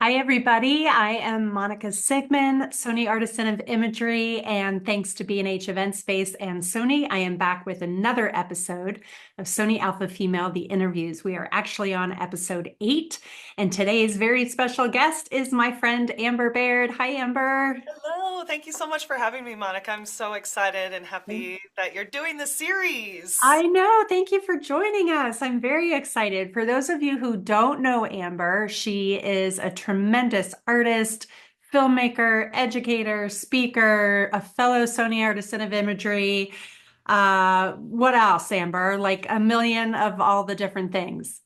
Hi, everybody. I am Monica Sigmon, Sony Artisan of Imagery, and thanks to B&H Event Space and Sony, I am back with another episode of Sony Alpha Female, the interviews. We are actually on episode 8, and today's very special guest is my friend Amber Baird. Hi, Amber. Hello, thank you so much for having me, Monica. I'm so excited and happy that you're doing the series. I know. Thank you for joining us. I'm very excited. For those of you who don't know Amber, she is a tremendous artist, filmmaker, educator, speaker, a fellow Sony Artisan of Imagery. What else, Amber? Like a million of all the different things.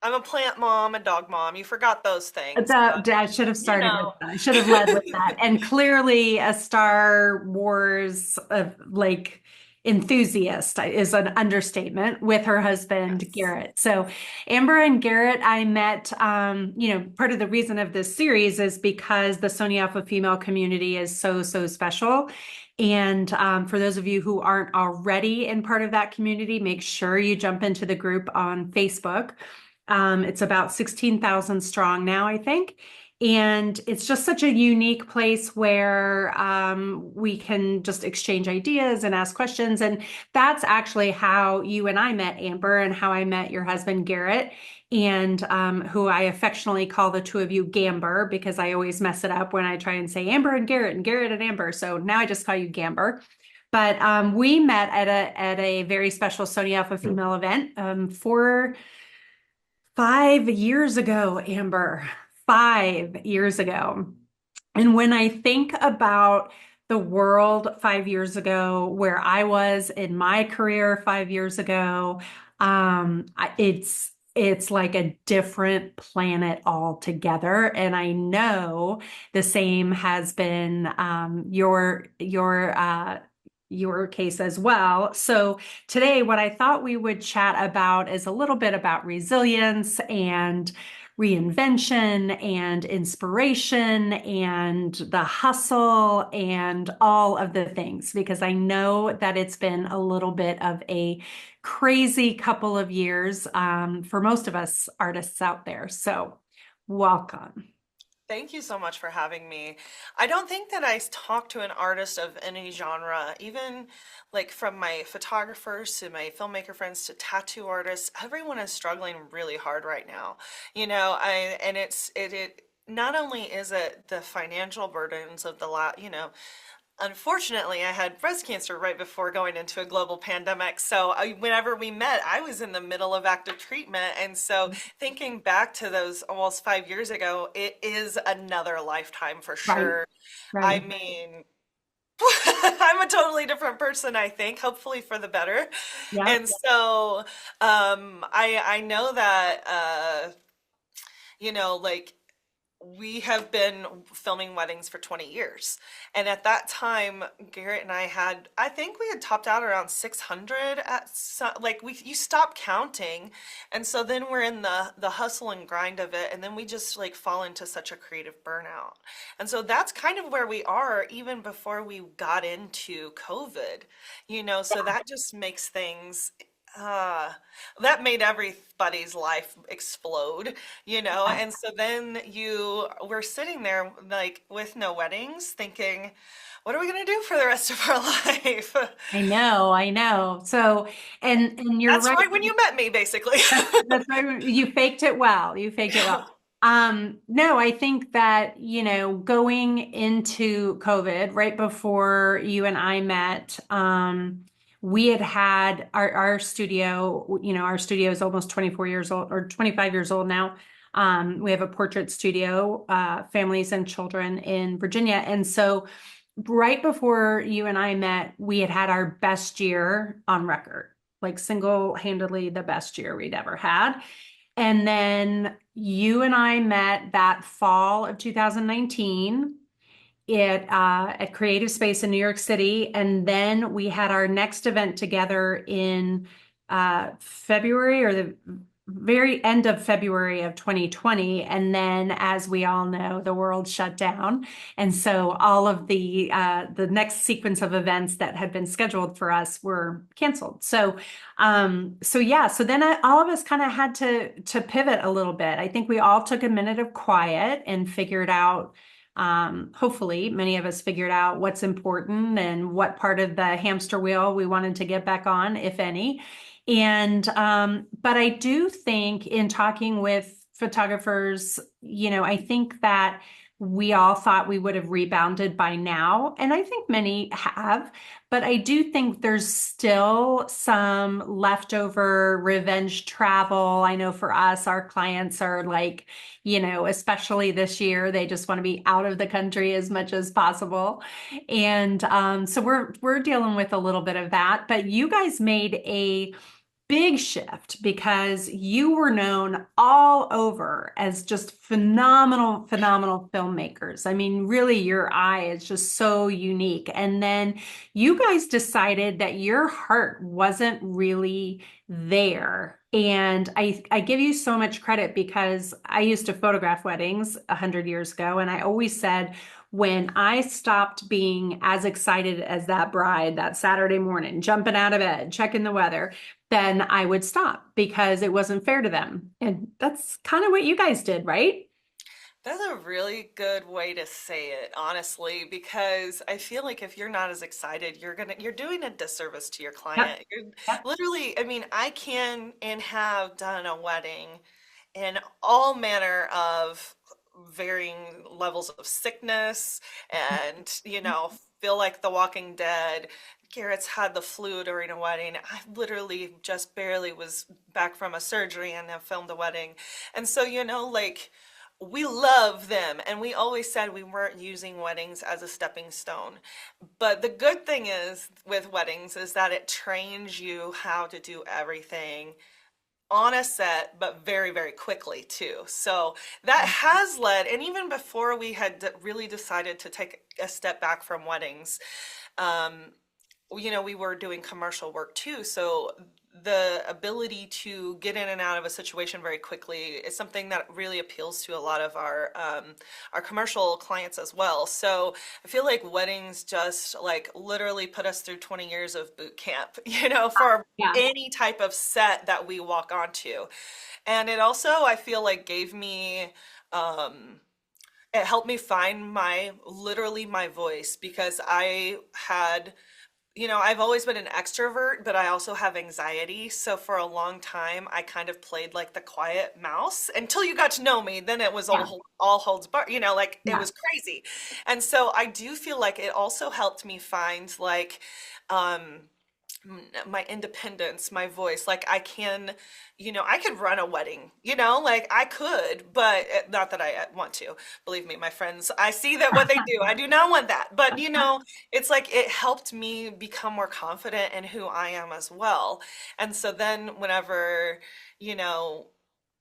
I'm a plant mom, a dog mom. You forgot those things, but I should have you started with know. that. I should have led with that. And clearly a Star Wars enthusiast is an understatement with her husband Yes. Garrett. So Amber and Garrett, I met, part of the reason of this series is because the Sony Alpha Female community is so, so special. And for those of you who aren't already in part of that community, make sure you jump into the group on Facebook. It's about 16,000 strong now, I think. And it's just such a unique place where we can just exchange ideas and ask questions. And that's actually how you and I met, Amber, and how I met your husband, Garrett, and who I affectionately call the two of you Gamber because I always mess it up when I try and say Amber and Garrett and Amber. So now I just call you Gamber. But we met at a very special Sony Alpha Female event 5 years ago, Amber, 5 years ago. And when I think about the world 5 years ago, where I was in my career 5 years ago, it's like a different planet altogether. And I know the same has been your case as well. So today, what I thought we would chat about is a little bit about resilience and reinvention and inspiration and the hustle and all of the things, because I know that it's been a little bit of a crazy couple of years for most of us artists out there. So, welcome. Thank you so much for having me. I don't think that talk to an artist of any genre, even like from my photographers to my filmmaker friends to tattoo artists, everyone is struggling really hard right now. And it not only is it the financial burdens of unfortunately, I had breast cancer right before going into a global pandemic. So whenever we met, I was in the middle of active treatment. And so thinking back to those almost 5 years ago, it is another lifetime for Right, sure. I right. mean, I'm a totally different person, I think, hopefully for the better. Yep. And so I know that, like, we have been filming weddings for 20 years. And at that time, Garrett and I think we had topped out around 600 you stop counting. And so then we're in the hustle and grind of it. And then we just like fall into such a creative burnout. And so that's kind of where we are even before we got into COVID, so that just makes things uh, that made everybody's life explode, and so then we're sitting there like with no weddings thinking, what are we going to do for the rest of our life? I know, I know. So, and you're That's right. right when you met me, basically. That's right. You faked it well. You faked it well. No, I think that, going into COVID, right before you and I met, we had our studio, our studio is almost 24 years old or 25 years old now. We have a portrait studio, families and children in Virginia. And so right before you and I met, we had our best year on record, like single-handedly the best year we'd ever had. And then you and I met that fall of 2019 at Creative Space in New York City. And then we had our next event together in February or very end of February of 2020. And then, as we all know, the world shut down. And so all of the next sequence of events that had been scheduled for us were canceled. So yeah, so then all of us kind of had to pivot a little bit. I think we all took a minute of quiet and figured out, hopefully many of us figured out what's important and what part of the hamster wheel we wanted to get back on, if any. And but I do think in talking with photographers, I think that we all thought we would have rebounded by now, and I think many have, but I do think there's still some leftover revenge travel. I know for us, our clients are like, especially this year, they just want to be out of the country as much as possible. And so we're dealing with a little bit of that, but you guys made a big shift because you were known all over as just phenomenal, phenomenal filmmakers. I mean, really, your eye is just so unique. And then you guys decided that your heart wasn't really there. And I give you so much credit because I used to photograph weddings 100 years ago, and I always said, when I stopped being as excited as that bride that Saturday morning, jumping out of bed, checking the weather, then I would stop because it wasn't fair to them. And that's kind of what you guys did, right? That's a really good way to say it, honestly, because I feel like if you're not as excited, you're doing a disservice to your Yep. client. You're Yep. literally, I mean, I can and have done a wedding in all manner of varying levels of sickness and, feel like the Walking Dead. Garrett's had the flu during a wedding. I literally just barely was back from a surgery and have filmed a wedding. And so, like, we love them, and we always said we weren't using weddings as a stepping stone. But the good thing is with weddings is that it trains you how to do everything on a set, but very, very quickly too. So that has led, and even before we had really decided to take a step back from weddings, um, we were doing commercial work too. So the ability to get in and out of a situation very quickly is something that really appeals to a lot of our commercial clients as well. So I feel like weddings just like literally put us through 20 years of boot camp, for Yeah. any type of set that we walk onto. And it also, I feel like, gave me it helped me find my voice because I've always been an extrovert, but I also have anxiety. So for a long time, I kind of played like the quiet mouse until you got to know me. Then it was Yeah. all holds bar, like it Yeah. was crazy. And so I do feel like it also helped me find like um my independence, my voice. Like I could run a wedding, like I could, but not that I want to. Believe me, my friends, I see that what they do. I do not want that. But it's like it helped me become more confident in who I am as well. And so then whenever, you know,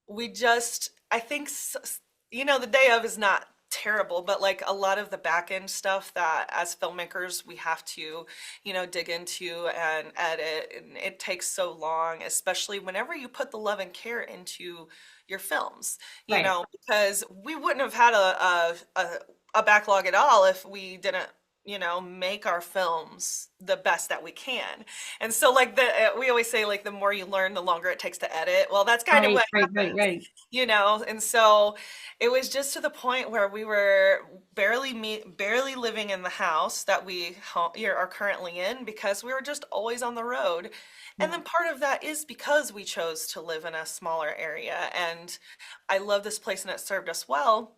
we just I think the day of is not terrible, but like a lot of the back end stuff that as filmmakers we have to dig into and edit, and it takes so long, especially whenever you put the love and care into your films, Right. because we wouldn't have had a backlog at all if we didn't make our films the best that we can. And so like we always say, like, the more you learn, the longer it takes to edit. Well, that's kind of Right. what Right. Right. happens, Right. and so it was just to the point where we were barely living in the house that we are currently in because we were just always on the road. And then part of that is because we chose to live in a smaller area, and I love this place and it served us well,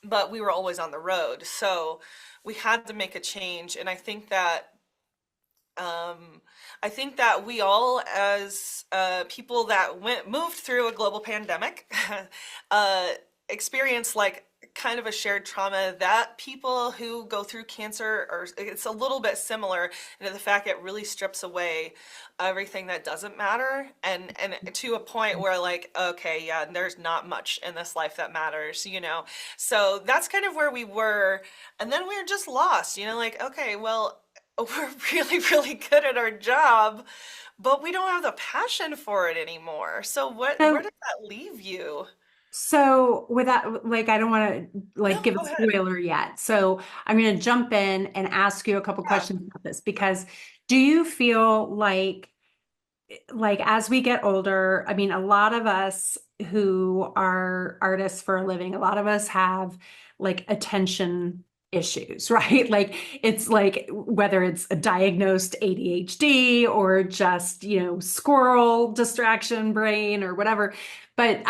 but we were always on the road. So we had to make a change. And um, I think that we all, as people that moved through a global pandemic, uh, experienced like kind of a shared trauma that people who go through cancer, or it's a little bit similar in the fact it really strips away everything that doesn't matter, and to a point where, like, okay, yeah, there's not much in this life that matters. So that's kind of where we were, and then we were just lost, like, okay, well, we're really, really good at our job, but we don't have the passion for it anymore. So where So does that leave you? So without like I don't want to like No, give a go ahead. spoiler yet. So I'm going to jump in and ask you a couple Yeah. questions about this because do you feel like as we get older, I mean a lot of us who are artists for a living, a lot of us have like attention issues, right? Like it's like whether it's a diagnosed ADHD or just, squirrel distraction brain or whatever. But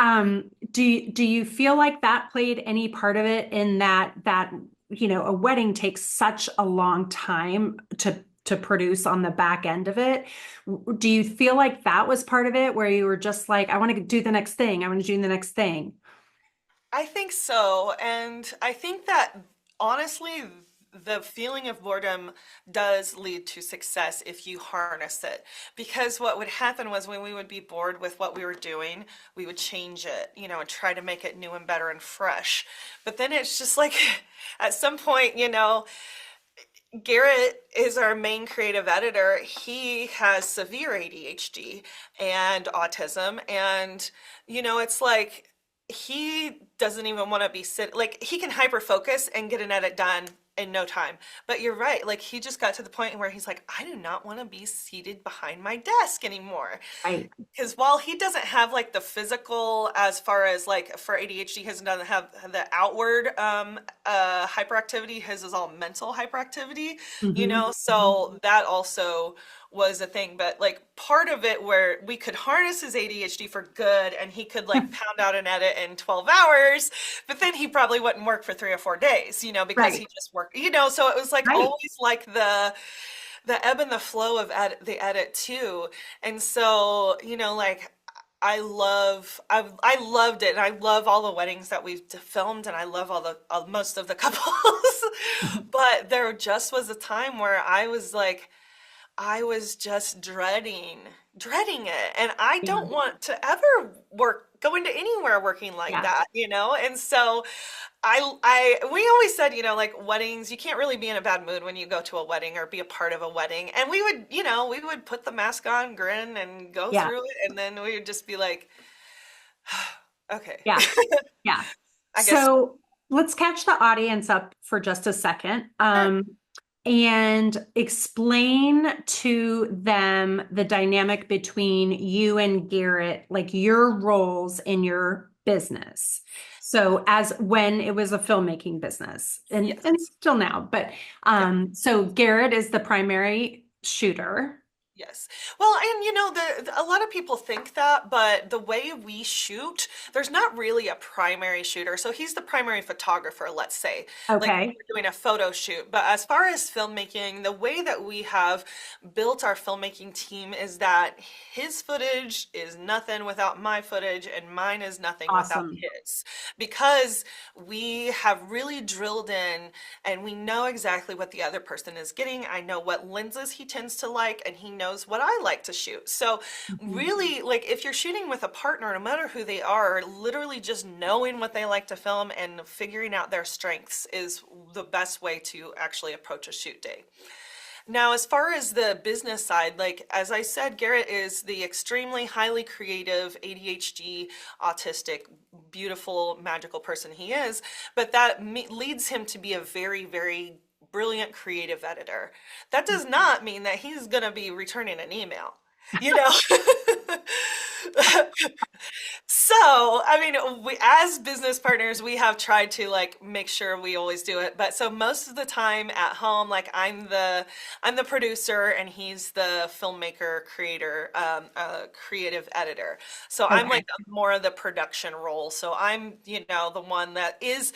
do you feel like that played any part of it in that a wedding takes such a long time to produce on the back end of it? Do you feel like that was part of it where you were just like, I want to do the next thing, I want to do the next thing? I think so. And I think that honestly, the feeling of boredom does lead to success if you harness it. Because what would happen was when we would be bored with what we were doing, we would change it, and try to make it new and better and fresh. But then it's just like at some point, Garrett is our main creative editor. He has severe ADHD and autism, and it's like he doesn't even want to be like he can hyper focus and get an edit done in no time. But you're right, like he just got to the point where he's like, I do not want to be seated behind my desk anymore. Right. Because while he doesn't have like the physical, as far as like for ADHD, he doesn't have the outward hyperactivity, his is all mental hyperactivity, Hmm. so that also was a thing. But like part of it where we could harness his ADHD for good and he could like pound out an edit in 12 hours, but then he probably wouldn't work for 3 or 4 days, because he Right. just worked, so it was like Right. always like the ebb and the flow of the edit too. And so, like I loved it, and I love all the weddings that we've filmed, and I love all the most of the couples. But there just was a time where I was like, I was just dreading it. And I Yeah. don't want to ever go into anywhere working like Yeah. that. And so we always said, like weddings, you can't really be in a bad mood when you go to a wedding or be a part of a wedding. And we would put the mask on, grin, and go Yeah. through it. And then we would just be like, okay, Yeah. Yeah. I guess. So let's catch the audience up for just a second, Sure. and explain to them the dynamic between you and Garrett, like your roles in your business. So as when it was a filmmaking business and Yes. still now, but Yeah. so Garrett is the primary shooter. Yes. Well, and a lot of people think that, but the way we shoot, there's not really a primary shooter. So he's the primary photographer, let's say, like when Okay. we're doing a photo shoot. But as far as filmmaking, the way that we have built our filmmaking team is that his footage is nothing without my footage, and mine is nothing without Awesome. his. Because we have really drilled in and we know exactly what the other person is getting. I know what lenses he tends to like, and he knows what I like to shoot. So, Mhm. really, like if you're shooting with a partner, no matter who they are, literally just knowing what they like to film and figuring out their strengths is the best way to actually approach a shoot day. Now, as far as the business side, like as I said, Garrett is the extremely highly creative, ADHD, autistic, beautiful, magical person he is, but that leads him to be a very, very brilliant creative editor. That does not mean that he's going to be returning an email. You know, So, I mean, as business partners, we have tried to like make sure we always do it. But so most of the time at home, like I'm the producer and he's the filmmaker, creator, creative editor. So I'm Okay. like more of the production role. So I'm, the one that is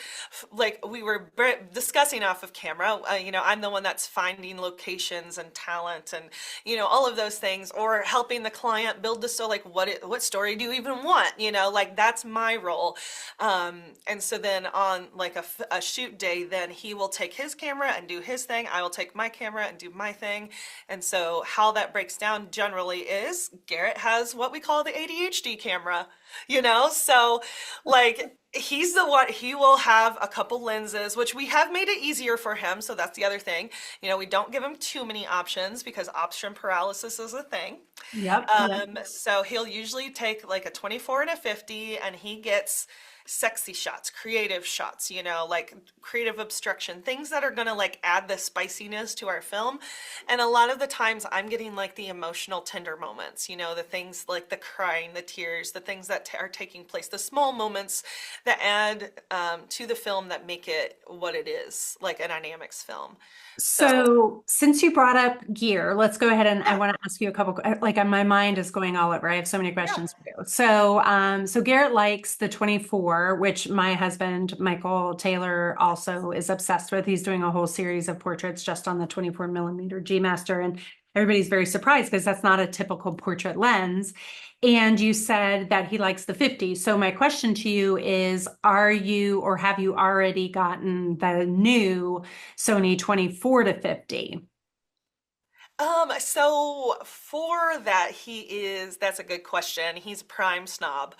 like we were discussing off of camera. I'm the one that's finding locations and talent and all of those things, or helping the client build the story. Like what story do you even want? Like that's my role. And so then on like a shoot day, then he will take his camera and do his thing. I will take my camera and do my thing. And so how that breaks down generally is Garrett has what we call the ADHD camera, so like He's the one, he will have a couple lenses, which we have made it easier for him. So that's the other thing. You know, we don't give him too many options because option paralysis is a thing. Yep, yep. So he'll usually take like a 24 and a 50, and he gets sexy shots, creative shots, you know, like creative obstruction, things that are gonna like add the spiciness to our film. And a lot of the times I'm getting like the emotional tender moments, you know, the things like the crying, the tears, the things that are taking place, the small moments that add to the film that make it what it is, like a dynamics film. So So since you brought up gear, let's go ahead and I yeah, want to ask you a couple, like my mind is going all over. I have so many yeah. questions for you. So Garrett likes the 24, which my husband, Michael Taylor, also is obsessed with. He's doing a whole series of portraits just on the 24 millimeter G Master. And everybody's very surprised because that's not a typical portrait lens. And you said that he likes the 50. So my question to you is, are you or have you already gotten the new Sony 24 to 50? So for that, that's a good question. He's a prime snob.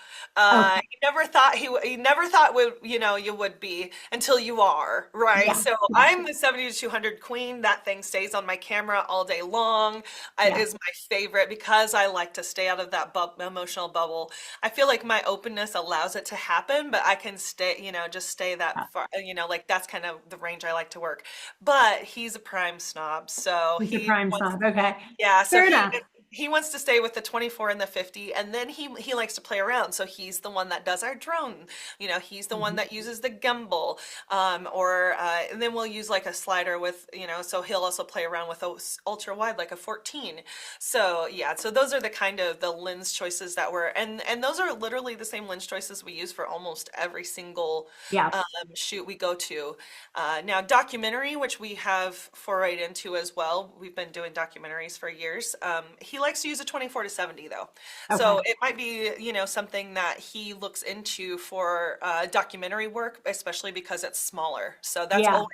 Okay. He never thought you would be until you are, right? Yeah. So Yeah. I'm the 70 to 200 queen. That thing stays on my camera all day long. It Yeah. is my favorite because I like to stay out of that emotional bubble. I feel like my openness allows it to happen, but I can stay, just stay that Yeah. far, like that's kind of the range I like to work. But he's a prime snob, so He's a he prime wants snob. Okay. yeah, so Fair he enough. he wants to stay with the 24 and the 50, and then he likes to play around. So he's the one that does our drone. He's the one Mhm. that uses the gimbal. Or and then we'll use like a slider with, so he'll also play around with a ultra wide like a 14. So yeah, so those are the kind of the lens choices that we're and those are literally the same lens choices we use for almost every single Yeah. shoot we go to. Now, documentary, which we have forayed into as well. We've been doing documentaries for years. He likes to use a 24 to 70 though. So Okay. it might be, something that he looks into for documentary work, especially because it's smaller. So Yeah.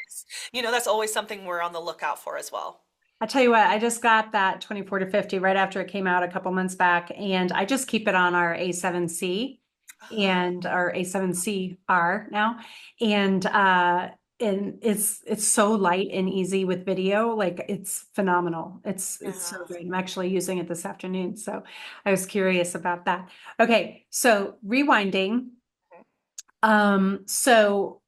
that's always something we're on the lookout for as well. I tell you what, I just got that 24 to 50 right after it came out a couple months back, and I just keep it on our A7C Oh, and our A7CR now. And it's so light and easy with video. Like it's phenomenal. It's so yeah. great. I'm actually using it this afternoon. So I was curious about that. Okay, so rewinding. So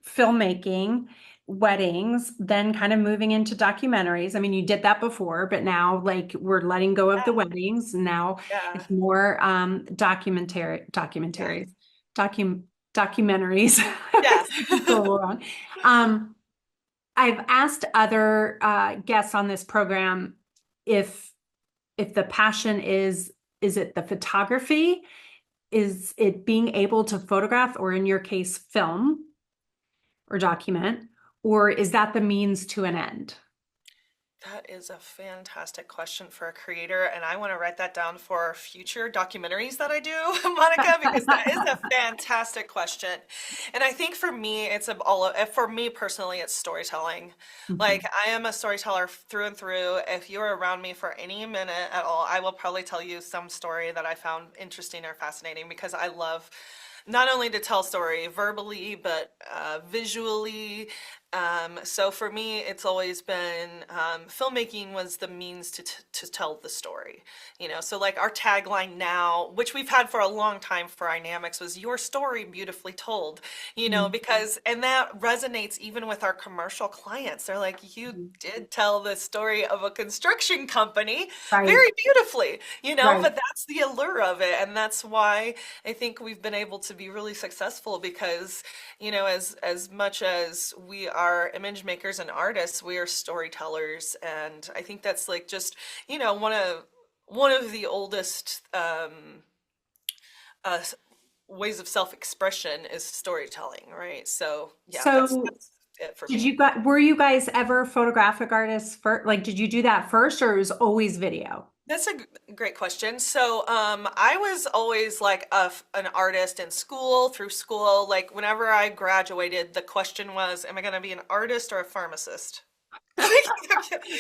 filmmaking, weddings, then kind of moving into documentaries. I mean, you did that before, but now like we're letting go of the Yeah, weddings. Now yeah, it's more yeah. document documentaries. I always Yes. get the wrong. Um, I've asked other guests on this program if the passion is it the photography? Is it being able to photograph, or in your case, film or document, or is that the means to an end? That is a fantastic question for a creator, and I want to write that down for future documentaries that I do, Monica, because that is a fantastic question. And I think for me, for me personally, it's storytelling. Like Mhm. I am a storyteller through and through. If you're around me for any minute at all, I will probably tell you some story that I found interesting or fascinating because I love not only to tell story verbally, but visually. So for me, it's always been filmmaking was the means to tell the story. So like our tagline now, which we've had for a long time for Dynamics, was "Your story beautifully told." Because and that resonates even with our commercial clients. They're like, "You Mhm. did tell the story of a construction company Right, very beautifully," right. but that's the allure of it, and that's why I think we've been able to be really successful because, as much as we are image makers and artists, we are storytellers, and I think that's like just, one of the oldest uh, ways of self-expression is storytelling, right? So yeah, that's So that's it for did me. you got were you guys ever photographic artists for like did you do that first, or it was always video? That's a great question. So, I was always like an artist in school, through school. Like, whenever I graduated, the question was, am I going to be an artist or a pharmacist?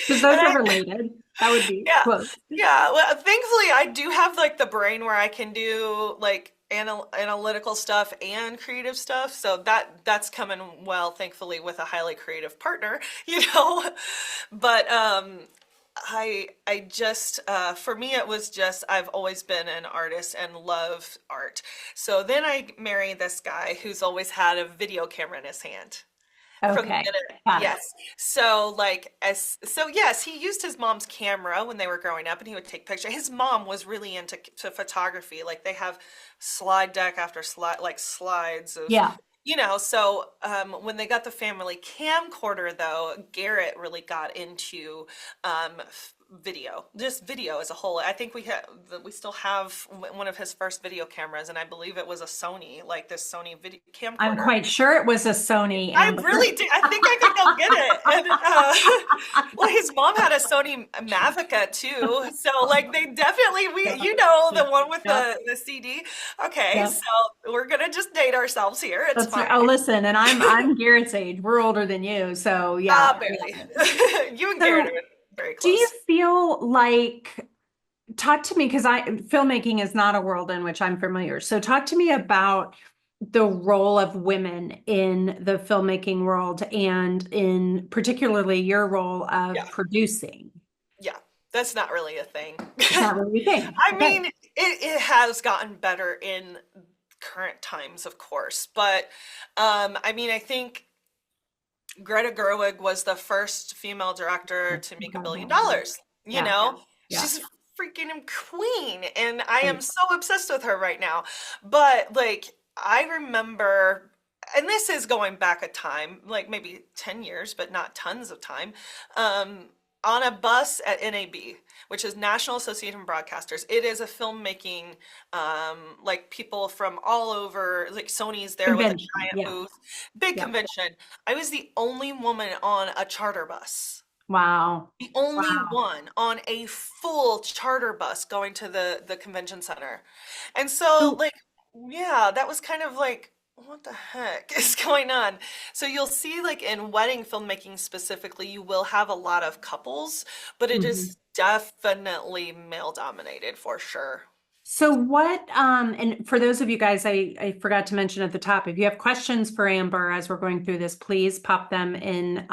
Because And those are I, related. That would be yeah, close. yeah. Well, thankfully, I do have like the brain where I can do like analytical stuff and creative stuff. So that's coming well, thankfully, with a highly creative partner, you know. But I just for me it was just I've always been an artist and love art. So then I married this guy who's always had a video camera in his hand from the Okay, minute. got it. Yes. So like as so yes, he used his mom's camera when they were growing up and he would take pictures. His mom was really into photography. Like they have slide deck after slide like slides of Yeah. so when they got the family camcorder though, Garrett really got into video, just video as a whole. I think we still have one of his first video cameras and I believe it was a Sony, like this Sony video I'm camcorder. quite sure it was a Sony, I Amber. really do. I think I could go get it. And well, his mom had a Sony Mavica too, so like they definitely the one with Yeah, the CD. Okay, yeah. so we're gonna just date ourselves here. It's That's fine. right. Oh, listen, and I'm Garrett's age. We're older than you, so yeah. Ah, barely. You and Garrett So, are very do you close. feel like talk to me because I filmmaking is not a world in which I'm familiar. So talk to me about the role of women in the filmmaking world and in particularly your role Yeah, of producing. yeah. That's not really a thing. It's not really a thing. I Okay. mean, it has gotten better in current times, of course, but I mean, I think Greta Gerwig was the first female director That's to make incredible. $1 billion, you Yeah. know? Yeah. She's a freaking queen, and I am Right. so obsessed with her right now. But like, I remember, and this is going back a time, like maybe 10 years, but not tons of time, on a bus at NAB, which is National Association of Broadcasters. It is a filmmaking, like people from all over, like Sony's there with a Convention. giant Yeah. booth, big Yeah. convention. I was the only woman on a charter bus. Wow. The only Wow. one on a full charter bus going to the convention center. And so So, like yeah, that was kind of like what the heck is going on? So you'll see like in wedding filmmaking specifically, you will have a lot of couples, but it mhm. is definitely male dominated for sure. So what, and for those of you guys, I forgot to mention at the top, if you have questions for Amber as we're going through this, please pop them in,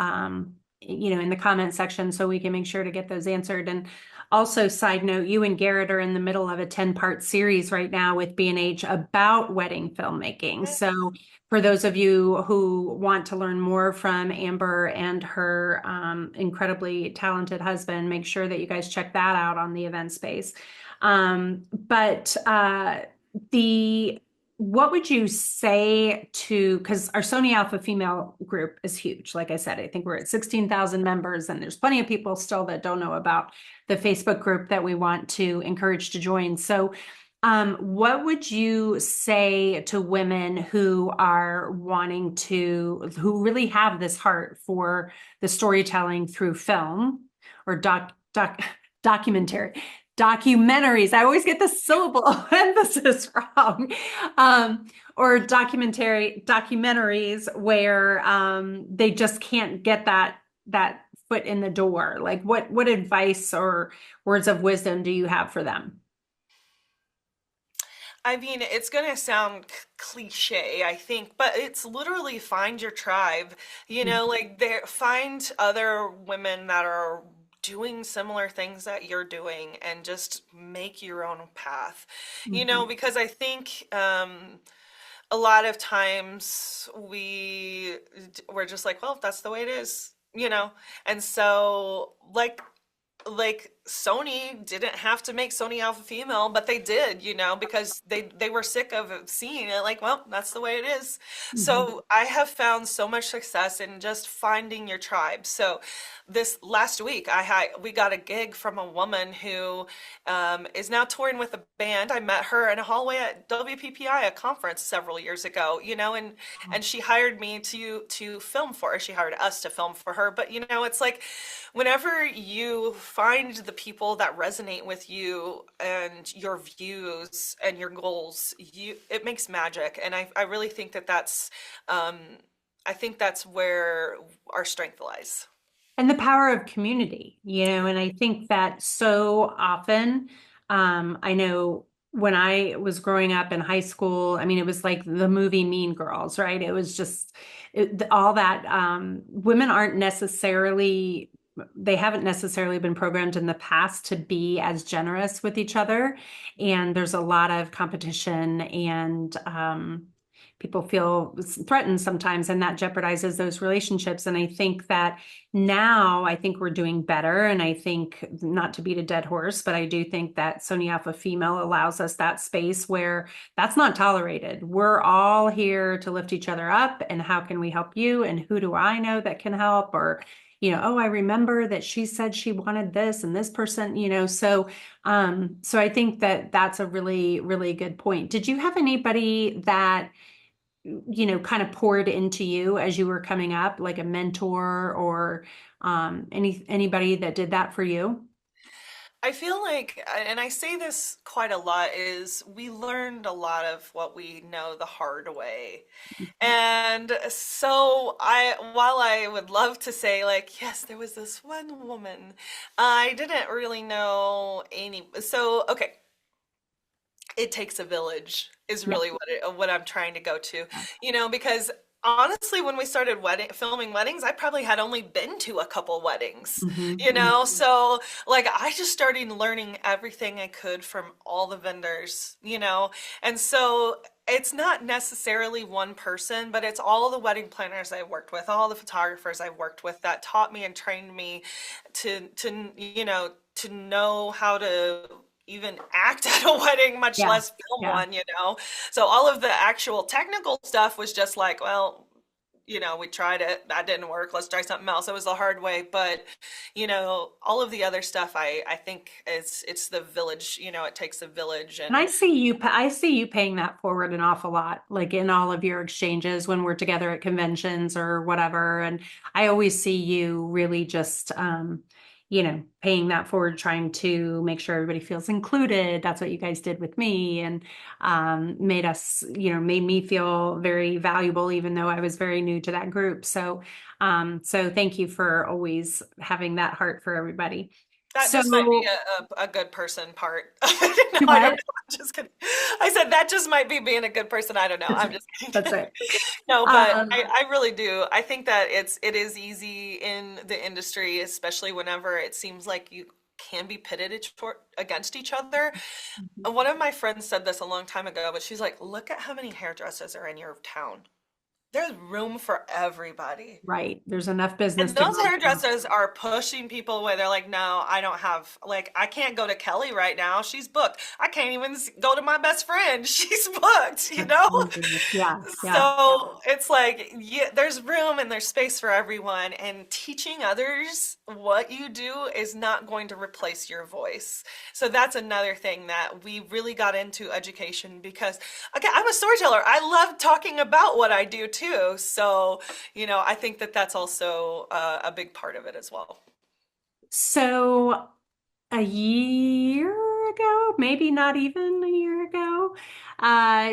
in the comment section so we can make sure to get those answered. And also, side note, you and Garrett are in the middle of a 10-part series right now with B&H about wedding filmmaking. So for those of you who want to learn more from Amber and her incredibly talented husband, make sure that you guys check that out on the event space. But the what would you say to, because our Sony Alpha Female group is huge. Like I said, I think we're at 16,000 members, and there's plenty of people still that don't know about the Facebook group that we want to encourage to join. So, what would you say to women who are who really have this heart for the storytelling through film or documentary? Documentaries. I always get the syllable emphasis wrong. Or documentaries where they just can't get that foot in the door. Like what advice or words of wisdom do you have for them? I mean, it's gonna sound cliche, I think, but it's literally find your tribe. Like there, find other women that are doing similar things that you're doing and just make your own path. Mhm. Because I think a lot of times we're just like, well, that's the way it is. And so like Sony didn't have to make Sony Alpha Female, but they did, because they were sick of seeing it like, well, that's the way it is. Mhm. So I have found so much success in just finding your tribe. So this last week we got a gig from a woman who is now touring with a band. I met her in a hallway at WPPI, a conference several years ago, and she hired me to film for her. She hired us to film for her. But it's like whenever you find the people that resonate with you and your views and your goals, it makes magic. And I really think um, I think that's where our strength lies. And the power of community, and I think that so often, I know when I was growing up in high school, I mean, it was like the movie Mean Girls, right? It was just all that. Women aren't necessarily, they haven't necessarily been programmed in the past to be as generous with each other. And there's a lot of competition and people feel threatened sometimes, and that jeopardizes those relationships. And I think that now I think we're doing better. And I think, not to beat a dead horse, but I do think that Sony Alpha Female allows us that space where that's not tolerated. We're all here to lift each other up. And how can we help you? And who do I know that can help? Or, oh, I remember that she said she wanted this and this person, so I think that that's a really, really good point. Did you have anybody that kind of poured into you as you were coming up, like a mentor or anybody that did that for you? I feel like, and I say this quite a lot, is we learned a lot of what we know the hard way. And so while I would love to say like, yes, there was this one woman, I didn't really know any. So, okay, it takes a village is Yeah. really what I'm trying to go to, because honestly, when we started filming weddings, I probably had only been to a couple weddings, Mhm. so like I just started learning everything I could from all the vendors, and so it's not necessarily one person, but it's all the wedding planners I worked with, all the photographers I worked with that taught me and trained me to know how to even act at a wedding, much Yeah. less film Yeah. one. So all of the actual technical stuff was just like, well, we tried it, that didn't work, let's try something else. It was the hard way, but all of the other stuff, I think it's the village, it takes a village. And I And see you, I see you paying that forward an awful lot, like in all of your exchanges when we're together at conventions or whatever. And I always see you really just, paying that forward, trying to make sure everybody feels included. That's what you guys did with me and made me feel very valuable, even though I was very new to that group. So thank you for always having that heart for everybody. that just might be So, a good person part. No, I don't what? know. I'm just kidding. I said that just might be being a good person. I don't know. I'm just That's kidding. right. No, but Um, I really do. I think that it is easy in the industry, especially whenever it seems like you can be pitted against each other. And one of my friends said this a long time ago, but she's like, look at how many hairdressers are in your town. There's room for everybody. right. There's enough business And to those go around. hairdressers are pushing people away. They're like, no, I don't have, like, I can't go to Kelly right now. She's booked. I can't even go to my best friend. She's booked, you That's know? hilarious. Yeah, yeah. So it's like, yeah, there's room and there's space for everyone. And teaching others what you do is not going to replace your voice. So that's another thing that we really got into education because, okay, I'm a storyteller. I love talking about what I do too. So, I think that that's also a big part of it as well. So a year ago, maybe not even a year ago,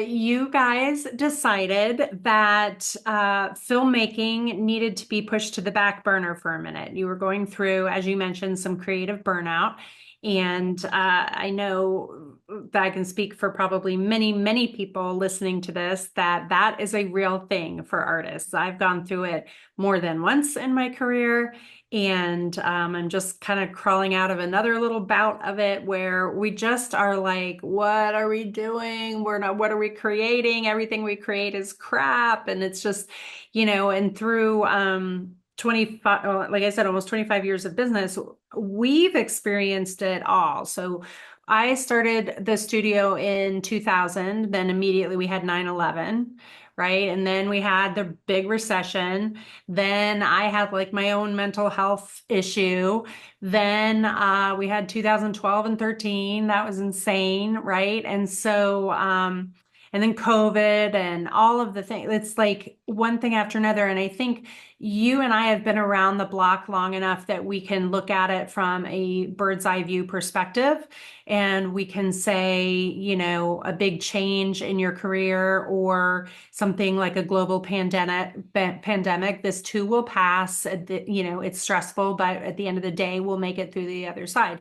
you guys decided that filmmaking needed to be pushed to the back burner for a minute. You were going through, as you mentioned, some creative burnout. And I know that I can speak for probably many, many people listening to this, that that is a real thing for artists. I've gone through it more than once in my career. And I'm just kind of crawling out of another little bout of it where we just are like, what are we doing? We're not, what are we creating? Everything we create is crap. And it's just, and through 25, like I said, almost 25 years of business, we've experienced it all. So I started the studio in 2000, then immediately we had 9/11, right? And then we had the big recession. Then I had like my own mental health issue. Then we had 2012 and 13. That was insane, right? And then COVID and all of the things. It's like one thing after another. And I think you and I have been around the block long enough that we can look at it from a bird's eye view perspective. And we can say, a big change in your career or something like a global pandemic, this too will pass. It's stressful, but at the end of the day, we'll make it through the other side.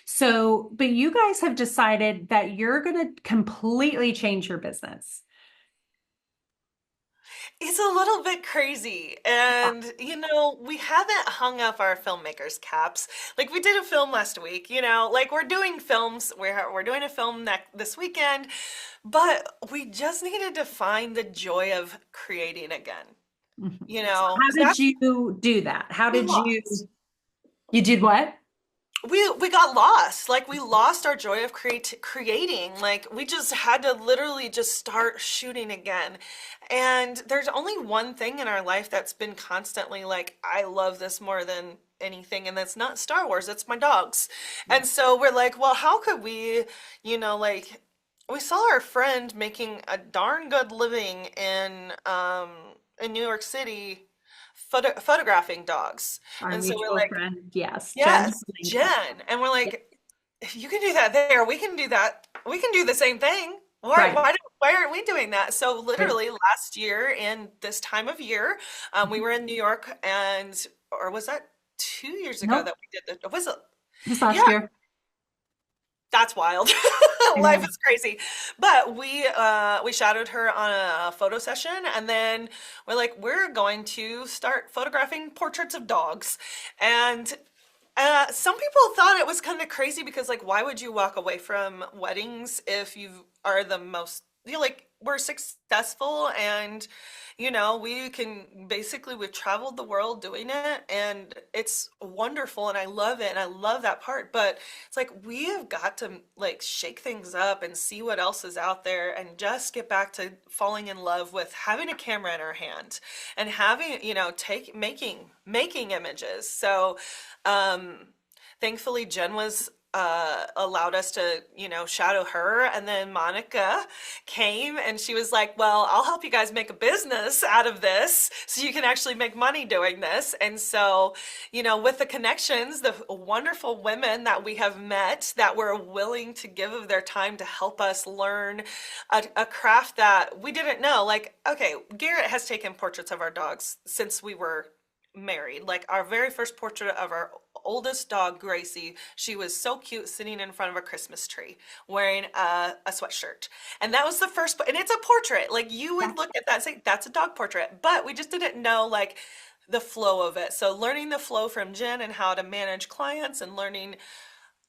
So, but you guys have decided that you're going to completely change your business. It's a little bit crazy. And, we haven't hung up our filmmakers caps. Like we did a film last week, like we're doing films. We're doing a film this weekend, but we just needed to find the joy of creating again. Mhm. You So know, how so did that's you do that? How we did lost. you did what? We got lost. Like we lost our joy of creating. Like we just had to literally just start shooting again. And there's only one thing in our life that's been constantly like, I love this more than anything, and that's not Star Wars, it's my dogs. Yeah. And so we're like, well, how could we, like we saw our friend making a darn good living in New York City photographing dogs. Our And so we're mutual like, friend, yes, Jen. yes, Jen. And we're Yeah. like, if you can do that there, we can do that. We can do the same thing. Why, Right, why, do- why aren't we doing that? So right. literally last year in this time of year, we were in New York or was that 2 years ago Nope, that we did the, was it? this last Yeah, year. that's wild. I Life know. is crazy. But we shadowed her on a photo session, and then we're like, we're going to start photographing portraits of dogs. And some people thought it was kind of crazy because, like, why would you walk away from weddings if you are the most, like, we're successful and, we've traveled the world doing it and it's wonderful and I love it and I love that part. But it's like, we have got to, like, shake things up and see what else is out there and just get back to falling in love with having a camera in our hand and having, making images. So, um, thankfully, Jen was allowed us to, shadow her. And then Monica came and she was like, well, I'll help you guys make a business out of this so you can actually make money doing this. And so, with the connections, the wonderful women that we have met that were willing to give of their time to help us learn a craft that we didn't know. Like, okay, Garrett has taken portraits of our dogs since we were married. Like our very first portrait of our oldest dog, Gracie, she was so cute sitting in front of a Christmas tree wearing a sweatshirt. And that was the first, and it's a portrait. Like you Yeah. would look at that and say, that's a dog portrait. But we just didn't know like the flow of it. So learning the flow from Jen and how to manage clients and learning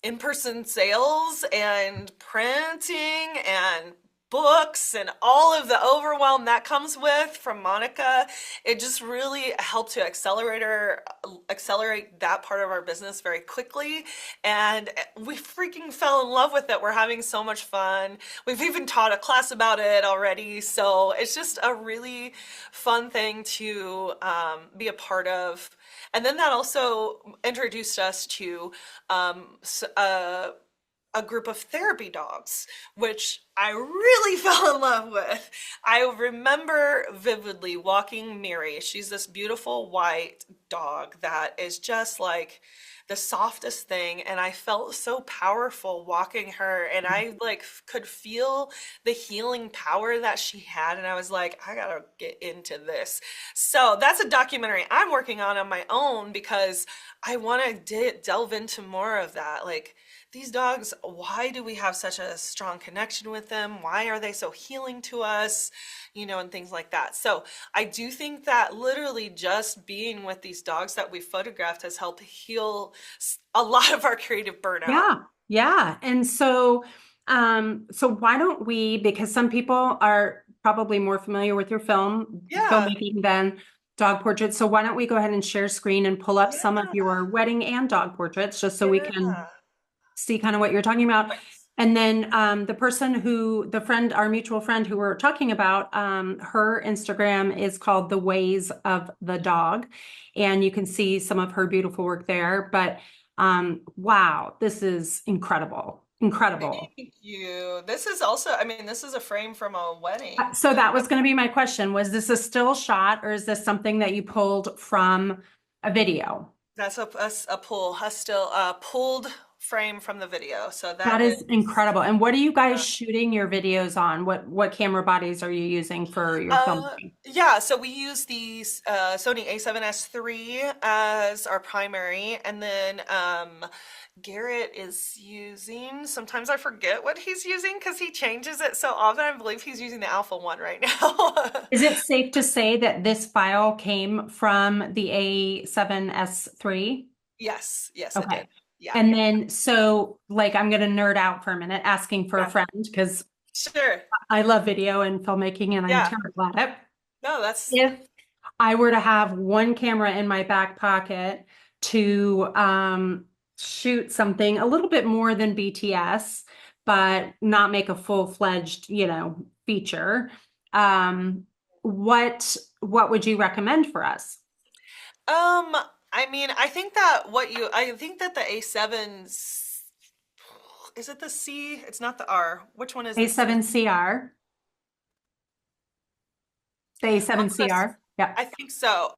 in-person sales and printing and books and all of the overwhelm that comes with from Monica, it just really helped to accelerate that part of our business very quickly. And we freaking fell in love with it. We're having so much fun. We've even taught a class about it already. So it's just a really fun thing to be a part of. And then that also introduced us to a group of therapy dogs, which I really fell in love with. I remember vividly walking Miri. She's this beautiful white dog that is just like the softest thing, and I felt so powerful walking her, and I like could feel the healing power that she had, and I was like, I gotta get into this. So that's a documentary I'm working on my own because I want to delve into more of that. Like these dogs, why do we have such a strong connection with them? Why are they so healing to us? And things like that. So I do think that literally just being with these dogs that we photographed has helped heal a lot of our creative burnout. Yeah, yeah. And so, so why don't we, because some people are probably more familiar with your Yeah, filmmaking than dog portraits. So why don't we go ahead and share screen and pull up some of yeah, your wedding and dog portraits just so we can yeah. see kind of what you're talking about. Let's, And then the friend, our mutual friend who we're talking about, her Instagram is called The Ways of the Dog. And you can see some of her beautiful work there. But wow, this is incredible. Incredible. thank you. This is also, I mean, this is a frame from a wedding. So that was going to be my question. Was this a still shot or is this something that you pulled from a video? That's a pull, a still pulled frame from the video. So That that is is incredible. And what are you guys uh, shooting your videos on? What camera bodies are you using for your uh, filming? yeah, so we use the Sony A7S III as our primary, and then Garrett is using, sometimes I forget what he's using because he changes it so often. I believe he's using the Alpha one right now. Is it safe to say that this file came from the A7S3? Yes, yes, it Okay. did. Yeah, And then, so like, I'm going to nerd out for a minute, asking for a yeah, friend because sure. I love video and filmmaking and I'm Yeah, terrible at it. no, that's, If I were to have one camera in my back pocket to shoot something a little bit more than BTS, but not make a full-fledged, feature, um, what would you recommend for us? um, I mean, I think that the A7's, is it the C? It's not the R. Which one is the C? A7CR, the Oh, that's, A7CR. Yeah. I think so.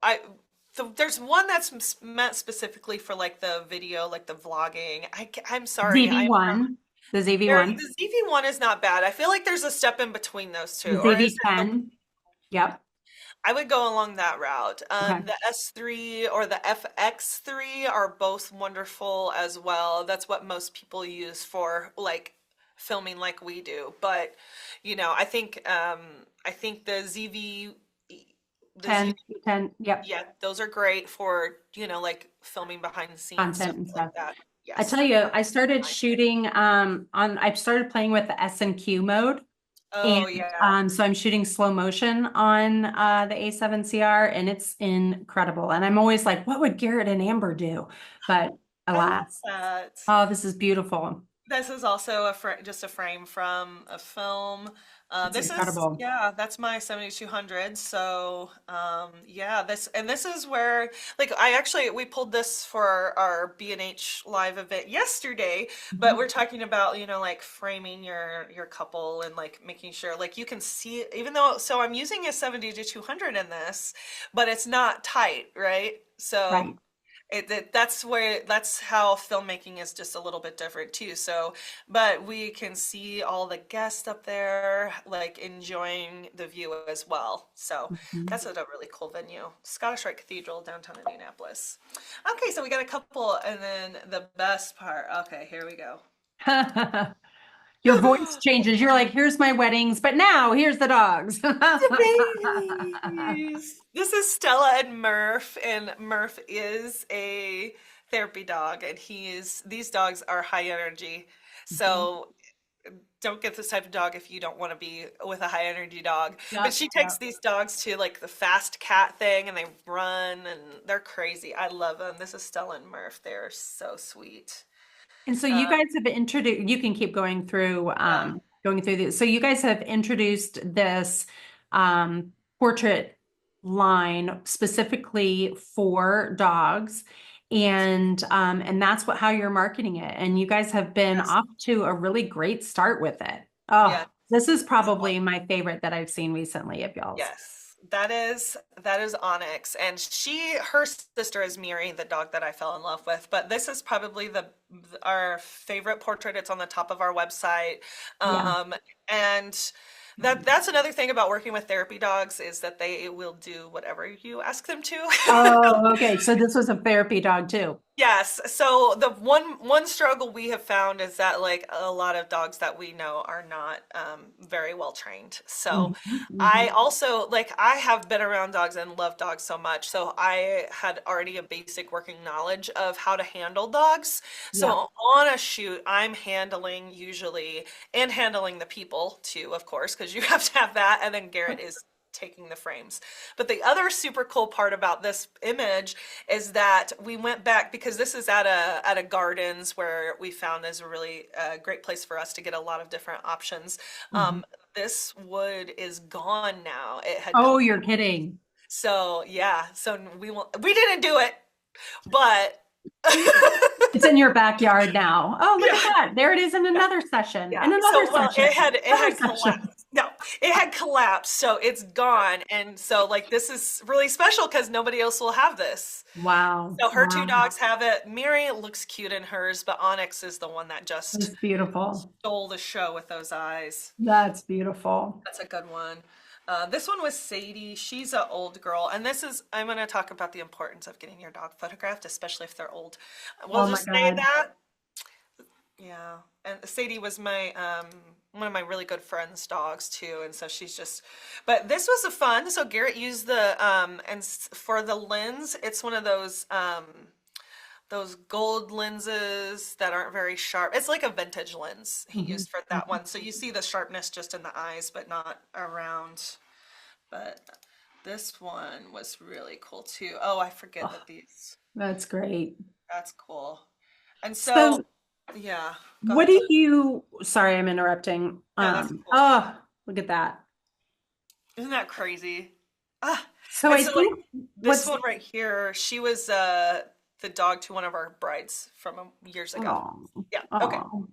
There's one that's meant specifically for like the video, like the vlogging. I'm sorry. ZV1, the ZV1, The ZV-1 is not bad. I feel like there's a step in between those the two, or is it the, ZV10. Yep. I would go along that route. Okay. The S3 or the FX3 are both wonderful as well. That's what most people use for like filming like we do. But, I think the ZV, 10, yep. yeah, those are great for, like filming behind the scenes, stuff Content and like stuff. that. I Yes. tell you, I started shooting I started playing with the S and Q mode. And Oh, yeah. so I'm shooting slow motion on the A7CR and it's incredible. And I'm always like, what would Garrett and Amber do? But I love alas, that. oh, this is beautiful. This is also just a frame from a film. It's incredible. Yeah, that's my 7200. So, yeah, this is where, like, we pulled this for our B&H live event yesterday, but Mhm. we're talking about, like framing your couple and like making sure, like, you can see, even though, so I'm using a 70 to 200 in this, but it's not tight, right? So, Right. that's how filmmaking is just a little bit different too. So, but we can see all the guests up there, like enjoying the view as well. So Mhm. that's a really cool venue. Scottish Rite Cathedral, downtown Indianapolis. Okay, so we got a couple, and then the best part. Okay, here we go. Your voice changes. You're like, here's my weddings, but now here's the dogs. The babies. This is Stella and Murph, and Murph is a therapy dog, and these dogs are high energy. Mhm. So don't get this type of dog if you don't want to be with a high energy dog. But Yep, she takes yep. these dogs to like the fast cat thing, and they run, and they're crazy. I love them. This is Stella and Murph. They're so sweet. And so you Uh, guys have introduced, you can keep yeah. going through this. So you guys have introduced this portrait line specifically for dogs. And that's how you're marketing it. And you guys have been Yes. off to a really great start with it. Yeah. Oh, this is probably my favorite that I've seen recently of y'all's. Yes, that is Onyx, and her sister is Miri, the dog that I fell in love with. But this is probably our favorite portrait. It's on the top of our website, Yeah. and that's another thing about working with therapy dogs is that they will do whatever you ask them to. Oh, okay. So this was a therapy dog too. Yes. So the one struggle we have found is that like a lot of dogs that we know are not very well trained. So Mhm, I mhm. also like I have been around dogs and love dogs so much. So I had already a basic working knowledge of how to handle dogs. Yeah. So on a shoot, I'm handling usually and handling the people too, of course, because you have to have that. And then Garrett is taking the frames. But the other super cool part about this image is that we went back because this is at a gardens where we found is a really great place for us to get a lot of different options. Mhm. This wood is gone now. It had Oh, collapsed. you're kidding. So yeah, so we didn't do it, but It's in your backyard now. Oh, look at yeah, that. There it is in yeah. another session Yeah. and another So well, session, it another had collapsed. session. No, it had collapsed, so it's gone. And so like this is really special because nobody else will have this. Wow. So her two Wow. dogs have it. Mary looks cute in hers, but Onyx is the one that just That's beautiful. stole the show with those eyes. That's beautiful. That's a good one. This one was Sadie. She's an old girl. And this is, I'm going to talk about the importance of getting your dog photographed, especially if they're old. We'll Oh my just say God. that. Yeah. And Sadie was my, one of my really good friend's dogs too. And so she's just, but this was a fun. So Garrett used the, for the lens, it's one of those gold lenses that aren't very sharp. It's like a vintage lens he Mhm. used for that one. So you see the sharpness just in the eyes, but not around. But this one was really cool too. Oh, I forget Oh, that these, that's great. that's cool. And so, So yeah, go what ahead. do you, sorry, I'm interrupting. No, that's cool. Oh, look at that. Isn't that crazy? Ah, So and I so like think this what's, one right here, she was the dog to one of our brides from years ago. oh, Yeah, okay. oh.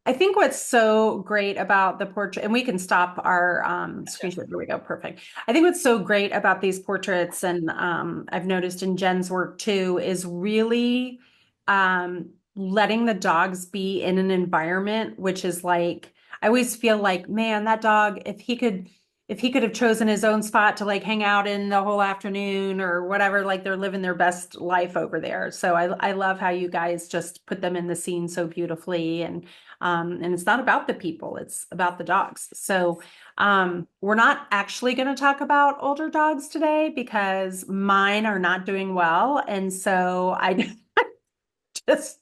I think what's so great about the portrait, and we can stop our screen Gotcha. share. Here we go. Perfect. I think what's so great about these portraits, and I've noticed in Jen's work too, is really letting the dogs be in an environment which is like, I always feel like, man, that dog, if he could have chosen his own spot to like hang out in the whole afternoon or whatever, like they're living their best life over there. So I love how you guys just put them in the scene so beautifully, and it's not about the people, it's about the dogs. So we're not actually going to talk about older dogs today because mine are not doing well. And so I just,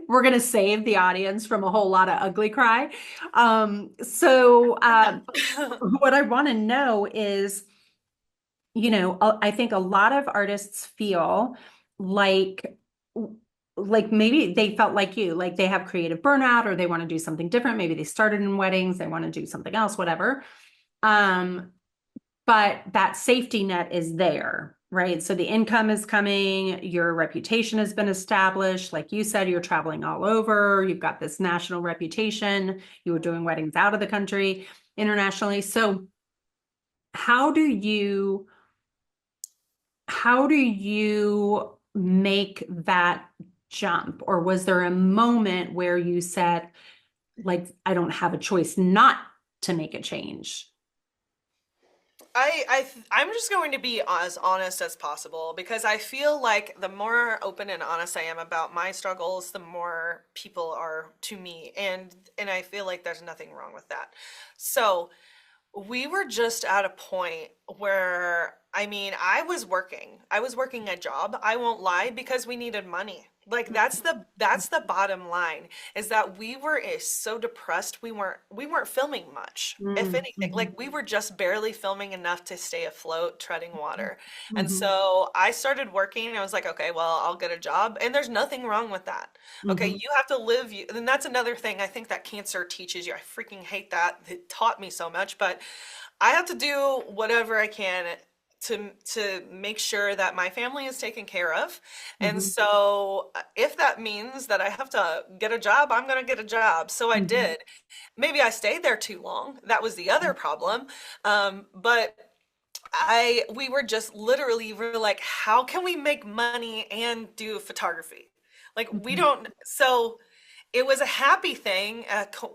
we're going to save the audience from a whole lot of ugly cry. What I want to know is, I think a lot of artists feel like maybe they felt like you, like they have creative burnout or they want to do something different. Maybe they started in weddings, they want to do something else, whatever. Um, but that safety net is there, right? So the income is coming, your reputation has been established. Like you said, you're traveling all over, you've got this national reputation, you were doing weddings out of the country, internationally. So how do you how do you make that jump? Or was there a moment where you said, like, I don't have a choice not to make a change? I'm just going to be as honest as possible because I feel like the more open and honest I am about my struggles, the more people are to me, and I feel like there's nothing wrong with that. So, we were just at a point where, I mean, I was working a job, I won't lie, because we needed money. Like that's the bottom line is that we were so depressed we weren't filming much. If Mm, anything, mhm, like we were just barely filming enough to stay afloat, treading water. And mhm, so I started working and I was like, okay, well, I'll get a job. And there's nothing wrong with that. Okay, mhm, you have to live and that's another thing I think that cancer teaches you. I freaking hate that. It taught me so much, but I have to do whatever I can to make sure that my family is taken care of. And mhm, so if that means that I have to get a job, I'm going to get a job. So I mhm, did. Maybe I stayed there too long. That was the other problem. But we were just literally, we were like, how can we make money and do photography? Like we mhm, don't, so it was a happy thing.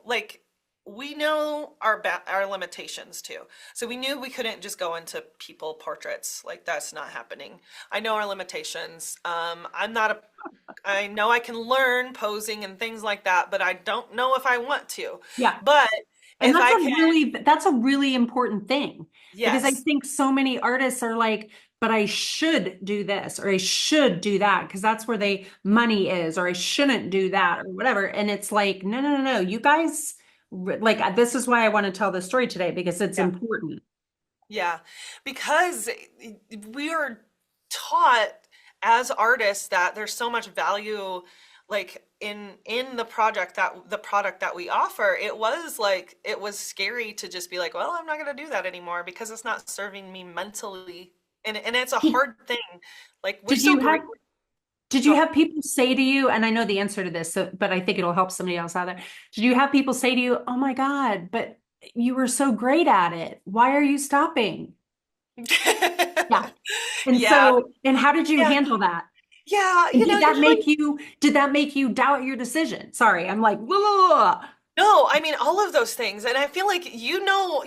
Like we know our limitations too. So we knew we couldn't just go into people portraits. Like that's not happening. I know our limitations. I'm not a I know I can learn posing and things like that, but I don't know if I want to. yeah. But And if I can, that's a really important thing because I yes. think so many artists are like, but I should do this or I should do that because that's where money is, or I shouldn't do that or whatever. And it's like, no, no, no, no. You guys, like, this is why I want to tell this story today because it's Yeah. important. Yeah, because we are taught as artists that there's so much value like in the product that we offer. It was like it was scary to just be like, well, I'm not going to do that anymore because it's not serving me mentally. And it's a Did hard thing. Like we're did so you great. have Did Go you ahead. have people say to you, and I know the answer to this, but I think it'll help somebody else out there. Did you have people say to you, "Oh my God, but you were so great at it. Why are you stopping? Yeah. And Yeah, so, and how did you yeah, handle that? yeah. And Usually, did that make you doubt your decision? Sorry, I'm like, blah, blah, blah. no, I mean all of those things. And I feel like you know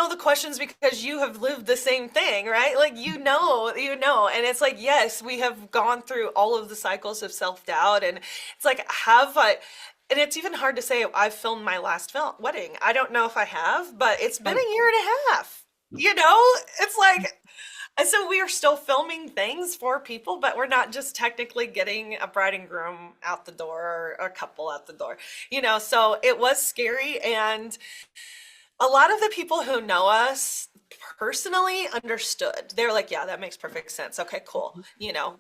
the questions because you have lived the same thing, right? Like you know. And it's like, yes, we have gone through all of the cycles of self-doubt and it's like have I and it's even hard to say I've filmed my last film wedding. I don't know if I have, but it's been Right. a year and a half. You know? It's like and so we are still filming things for people, but we're not just technically getting a bride and groom out the door or a couple out the door, you know? So it was scary. And a lot of the people who know us personally understood. They were like, yeah, that makes perfect sense. Okay, cool. You know,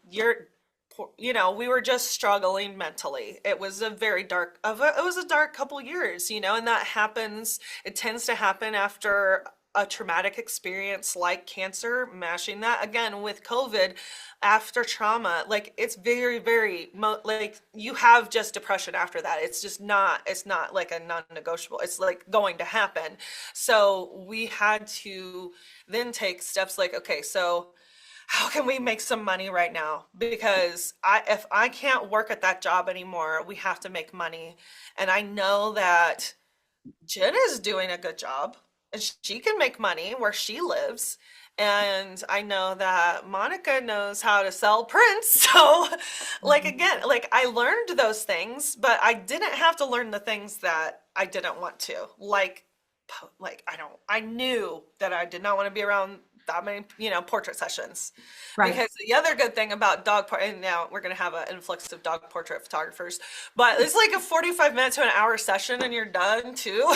we were just struggling mentally. It was a very it was a dark couple years, you know, and that happens, it tends to happen after a traumatic experience like cancer, mashing that again with COVID after trauma. Like it's like you have just depression after that. It's not like a non-negotiable. It's like going to happen. So we had to then take steps like, okay, so how can we make some money right now? Because if I can't work at that job anymore, we have to make money. And I know that Jen is doing a good job and she can make money where she lives. And I know that Monica knows how to sell prints. So, like, Mhm. again, like I learned those things, but I didn't have to learn the things that I didn't want to. I knew that I did not want to be around that many, portrait sessions. Right. Because the other good thing about and now we're going to have an influx of dog portrait photographers, but it's like a 45 minute to an hour session and you're done too.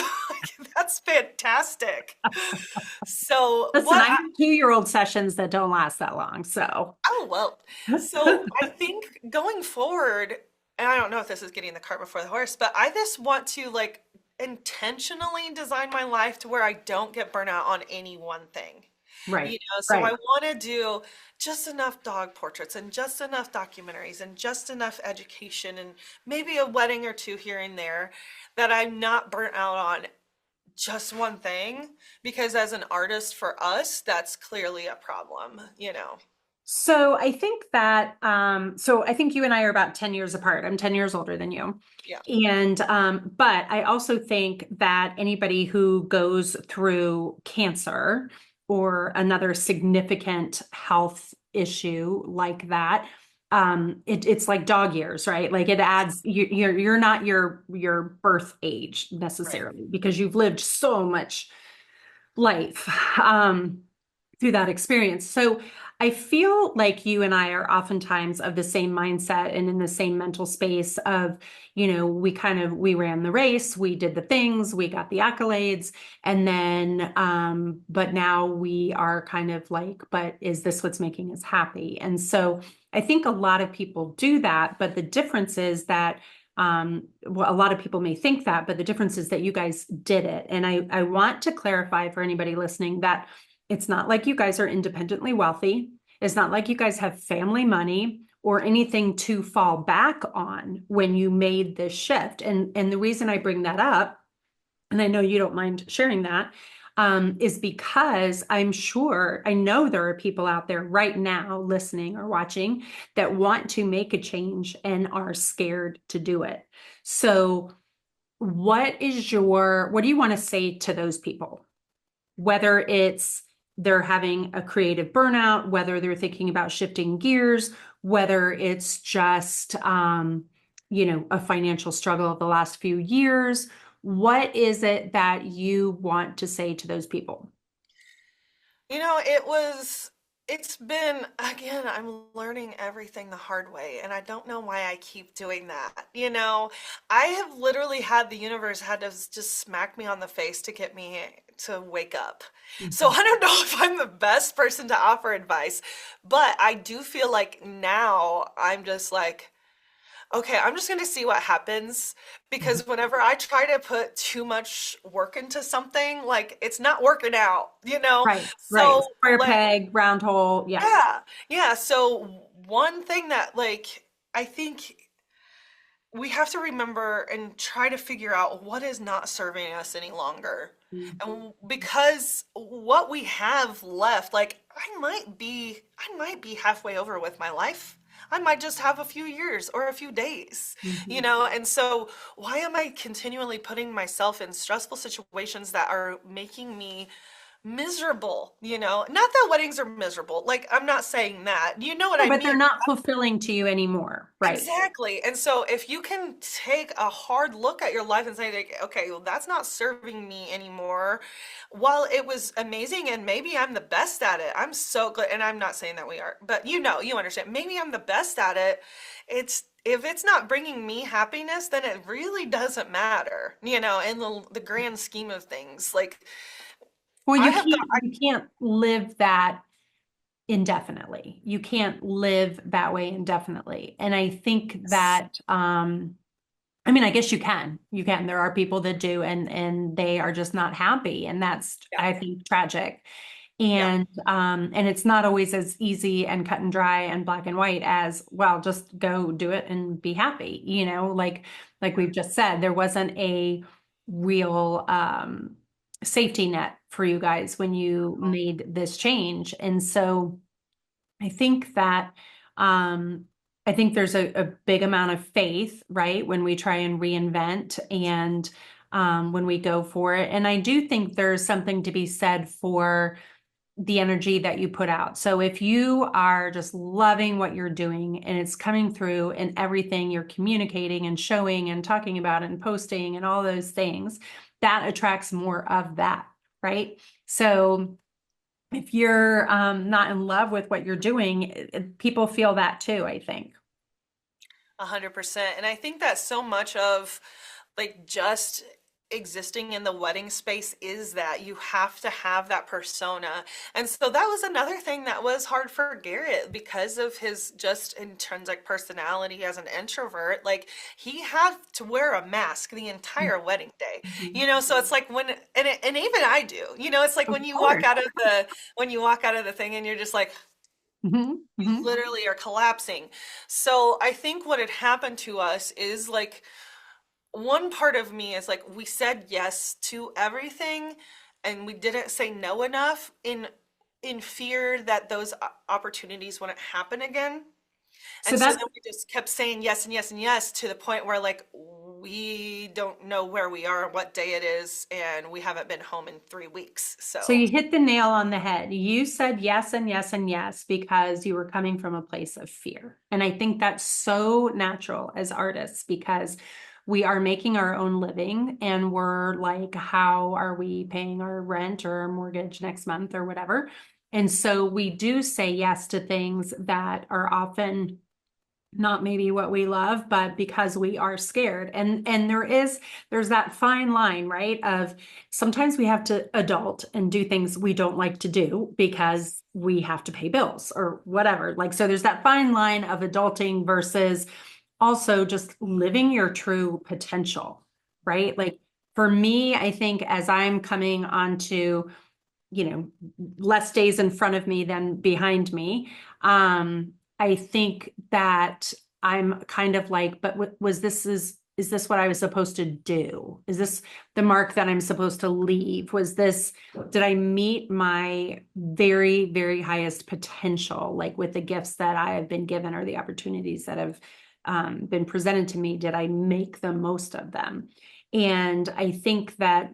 That's fantastic. So Listen, I have 2-year-old sessions that don't last that long. So, oh well. So I think going forward, and I don't know if this is getting the cart before the horse, but I just want to like intentionally design my life to where I don't get burnt out on any one thing. right, So I right. want to do just enough dog portraits and just enough documentaries and just enough education and maybe a wedding or two here and there that I'm not burnt out on just one thing because as an artist for us, that's clearly a problem, you know. So I think you and I are about 10 years apart. I'm 10 years older than you. Yeah. And but I also think that anybody who goes through cancer or another significant health issue like that, it's like dog years, right? Like it adds you're not your birth age Right. necessarily because you've lived so much life through that experience. So I feel like you and I are oftentimes of the same mindset and in the same mental space of, we ran the race, we did the things, we got the accolades, and then but now we are kind of like, but is this what's making us happy? And so I think a lot of people do that, but the difference is that well, a lot of people may think that, but the difference is that you guys did it. And I want to clarify for anybody listening that it's not like you guys are independently wealthy. It's not like you guys have family money or anything to fall back on when you made this shift. And the reason I bring that up, and I know you don't mind sharing that, is because I know there are people out there right now listening or watching that want to make a change and are scared to do it. So, what do you want to say to those people? Whether it's they're having a creative burnout, whether they're thinking about shifting gears, whether it's just, a financial struggle of the last few years. What is it that you want to say to those people? It's been, again, I'm learning everything the hard way, and I don't know why I keep doing that. I have literally had the universe had to just smack me on the face to get me to wake up. So Mhm. I don't know if I'm the best person to offer advice, but I do feel like now I'm just like, okay, I'm just gonna see what happens Mhm. because whenever I try to put too much work into something, like it's not working out, you know? Right, right. So Square like, peg, round hole. Yeah. yeah, yeah. So one thing that like I think we have to remember and try to figure out what is not serving us any longer. And because what we have left, like I might be halfway over with my life. I might just have a few years or a few days, Mhm. And so why am I continually putting myself in stressful situations that are making me miserable, Not that weddings are miserable. Like, I'm not saying that. You know what No, I but mean? they're not fulfilling to you anymore, right? Exactly. And so if you can take a hard look at your life and say, like, okay, well, that's not serving me anymore. While it was amazing and maybe I'm the best at it, I'm so good. And I'm not saying that we are, but you understand. Maybe I'm the best at it. It's if it's not bringing me happiness, then it really doesn't matter, in the grand scheme of things. Like Well, I you have got, can't live that indefinitely. You can't live that way indefinitely. And I think that I mean, I guess you can. You can. There are people that do and they are just not happy and that's yeah, I think tragic. yeah, And it's not always as easy and cut and dry and black and white as, well, just go do it and be happy, like we've just said, there wasn't a real safety net for you guys when you made this change. And so I think that I think there's a big amount of faith, right, when we try and reinvent and when we go for it. And I do think there's something to be said for the energy that you put out. So if you are just loving what you're doing and it's coming through in everything you're communicating and showing and talking about and posting and all those things, that attracts more of that, right? So if you're not in love with what you're doing, people feel that too, I think. 100%. And I think that so much of like just existing in the wedding space is that you have to have that persona. And so that was another thing that was hard for Garrett because of his just intrinsic personality as an introvert. Like he had to wear a mask the entire wedding day. Mhm. So it's like and even I do. It's like Of when you walk course. out of the thing and you're just like Hmm. you Hmm. literally are collapsing. So I think what had happened to us is like one part of me is like we said yes to everything and we didn't say no enough in fear that those opportunities wouldn't happen again. So And so that's then we just kept saying yes and yes and yes to the point where like we don't know where we are, what day it is, and we haven't been home in 3 weeks. So So you hit the nail on the head. You said yes and yes and yes because you were coming from a place of fear. And I think that's so natural as artists because we are making our own living and we're like, how are we paying our rent or our mortgage next month or whatever? And so we do say yes to things that are often not maybe what we love, but because we are scared. And there's that fine line, right? Of sometimes we have to adult and do things we don't like to do because we have to pay bills or whatever. Like so there's that fine line of adulting versus also just living your true potential, right? Like for me, I think as I'm coming onto you know, less days in front of me than behind me. I think that I'm kind of like, but was is this what I was supposed to do? Is this the mark that I'm supposed to leave? Did I meet my very, very highest potential, like with the gifts that I have been given or the opportunities that have been presented to me? Did I make the most of them? And I think that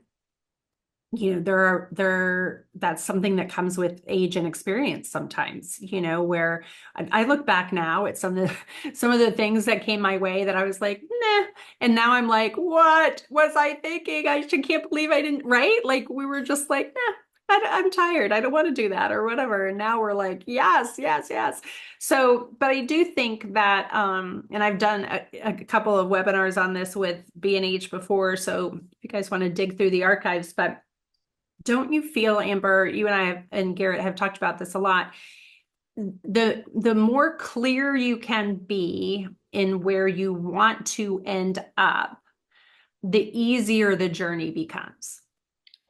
that's something that comes with age and experience sometimes, where I look back now at some of the things that came my way that I was like, nah. And now I'm like, what was I thinking? Can't believe I didn't, right? Like we were just like, nah. I'm tired. I don't want to do that or whatever. And now we're like, yes, yes, yes. So, but I do think that, and I've done a couple of webinars on this with B&H before. So if you guys want to dig through the archives, but don't you feel, Amber, you and and Garrett have talked about this a lot. The more clear you can be in where you want to end up, the easier the journey becomes.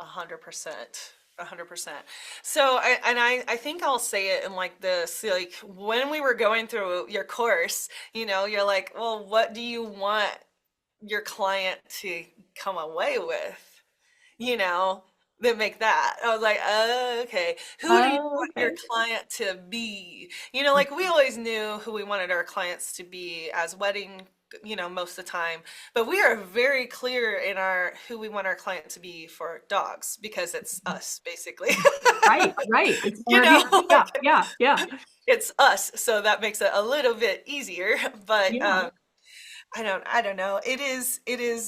100%. 100%. So, I think I'll say it in like this, like when we were going through your course, you're like, well, what do you want your client to come away with? You know, that make that. I was like, oh, okay. Who do you Oh, want your okay. client to be? Like we always knew who we wanted our clients to be as wedding, most of the time. But we are very clear in our who we want our client to be for dogs because it's us, basically. Right, right. It's You already, know, yeah, yeah, yeah, it's us. So that makes it a little bit easier. But yeah. I don't know. It is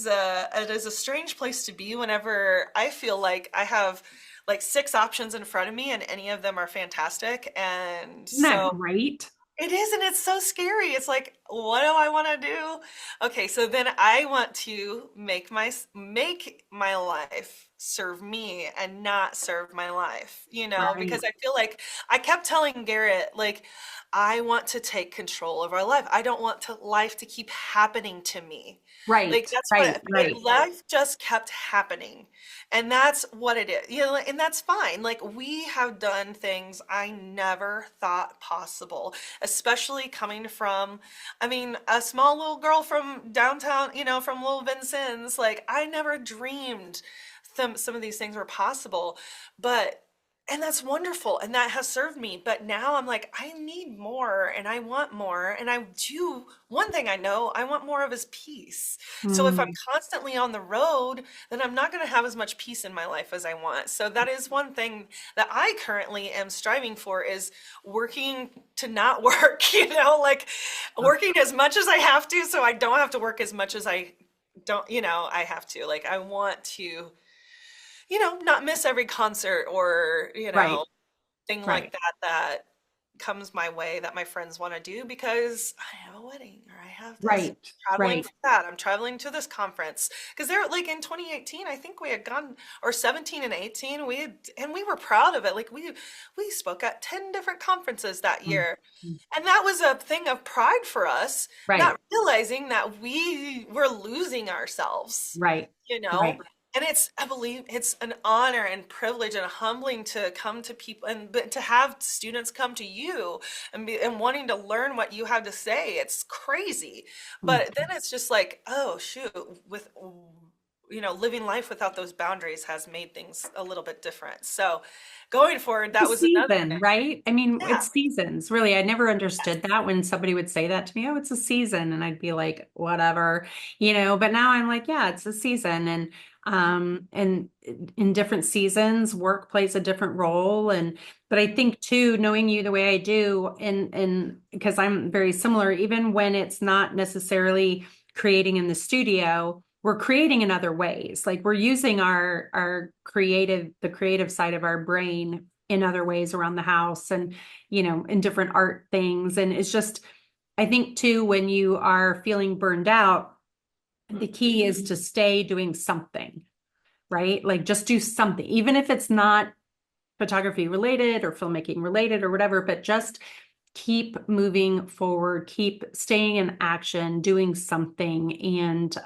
a strange place to be whenever I feel like I have like six options in front of me and any of them are fantastic. And Isn't that so great? it is, and it's so scary. It's like, what do I want to do? Okay, so then I want to make my life serve me and not serve my life, because Right, I feel like I kept telling Garrett, like, I want to take control of our life. I don't want life to keep happening to me. Like right, that's right, what right, life just kept happening. And that's what it is. And that's fine. Like we have done things I never thought possible, especially coming from, I mean, a small little girl from downtown, from Little Vincennes. Like I never dreamed some of these things were possible, but and that's wonderful and that has served me. But now I'm like, I need more and I want more. And I do one thing I know, I want more of his peace. So if I'm mm, constantly on the road, then I'm not going to have as much peace in my life as I want. So that is one thing that I currently am striving for is working to not work, like working as much as I have to so I don't have to work as much as I don't, I have to. Like I want to, not miss every concert or, right, thing like right, that comes my way that my friends want to do because I have a wedding or I have this. right, Traveling right. for that. I'm traveling to this conference because they're like in 2018. I think we had gone or 17 and 18. And we were proud of it. Like we spoke at 10 different conferences that Mm, year, mm, and that was a thing of pride for us, right, not realizing that we were losing ourselves, right, you know? right. And I believe it's an honor and privilege and humbling to come to people and but to have students come to you and wanting to learn what you have to say. It's crazy. Mm. But then it's just like, oh shoot, with living life without those boundaries has made things a little bit different. So going forward, The that was another season, thing. right? I mean, Yeah. it's seasons, really. I never understood that when somebody would say that to me, oh, it's a season. And I'd be like, whatever, but now I'm like, yeah, it's a season. And in different seasons, work plays a different role. But I think too, knowing you the way I do, and because I'm very similar, even when it's not necessarily creating in the studio, we're creating in other ways. Like we're using our the creative side of our brain in other ways around the house and in different art things. And it's just, I think too, when you are feeling burned out, the key is to stay doing something, right? Like just do something, even if it's not photography related or filmmaking related or whatever, but just keep moving forward, keep staying in action, doing something, and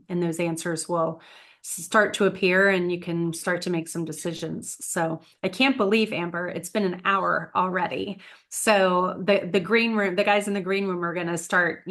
those answers will start to appear and you can start to make some decisions. So I can't believe, Amber, it's been an hour already. So the green room, the guys in the green room are gonna start,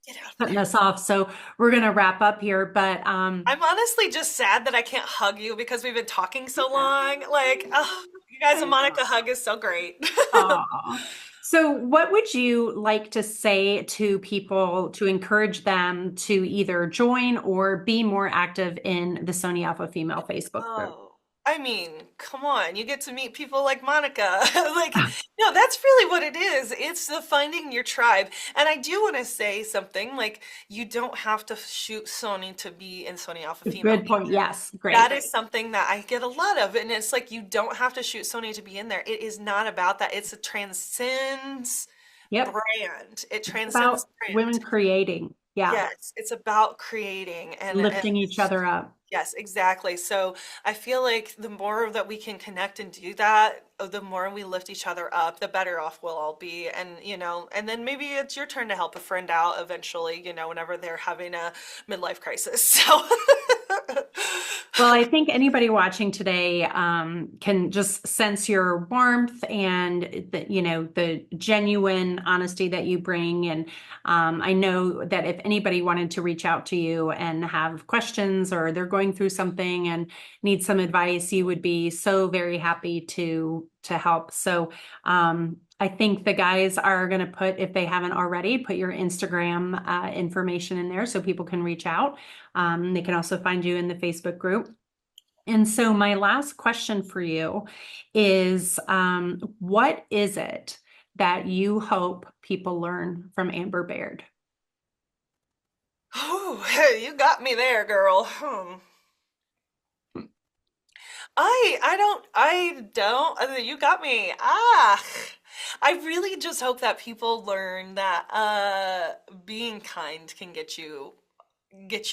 Get out of cutting there. us off. So we're gonna wrap up here, but I'm honestly just sad that I can't hug you because we've been talking so long. Like, oh, you guys I and know. Monica hug is so great. Aw. So, what would you like to say to people to encourage them to either join or be more active in the Sony Alpha Female Facebook group? Oh, I mean, come on. You get to meet people like Monica. Like, no, that's really what it is. It's the finding your tribe. And I do want to say something like, you don't have to shoot Sony to be in Sony Alpha Female Good point. either. Yes, That great. is something that I get a lot of. And it's like, you don't have to shoot Sony to be in there. It is not about that. It's a transcends Yep. brand. It It's transcends about brand. women creating. Yeah. Yes, it's about creating and Lifting each other up. Yes, exactly. So I feel like the more that we can connect and do that, the more we lift each other up, the better off we'll all be. And, and then maybe it's your turn to help a friend out eventually, whenever they're having a midlife crisis. So, Well, I think anybody watching today can just sense your warmth and the genuine honesty that you bring. And I know that if anybody wanted to reach out to you and have questions or they're going through something and need some advice, you would be so very happy to help. So I think the guys are going to put, if they haven't already, put your Instagram information in there so people can reach out. They can also find you in the Facebook group. And so my last question for you is, what is it that you hope people learn from Amber Baird? oh, you got me there, girl. You got me. I really just hope that people learn that being kind can get you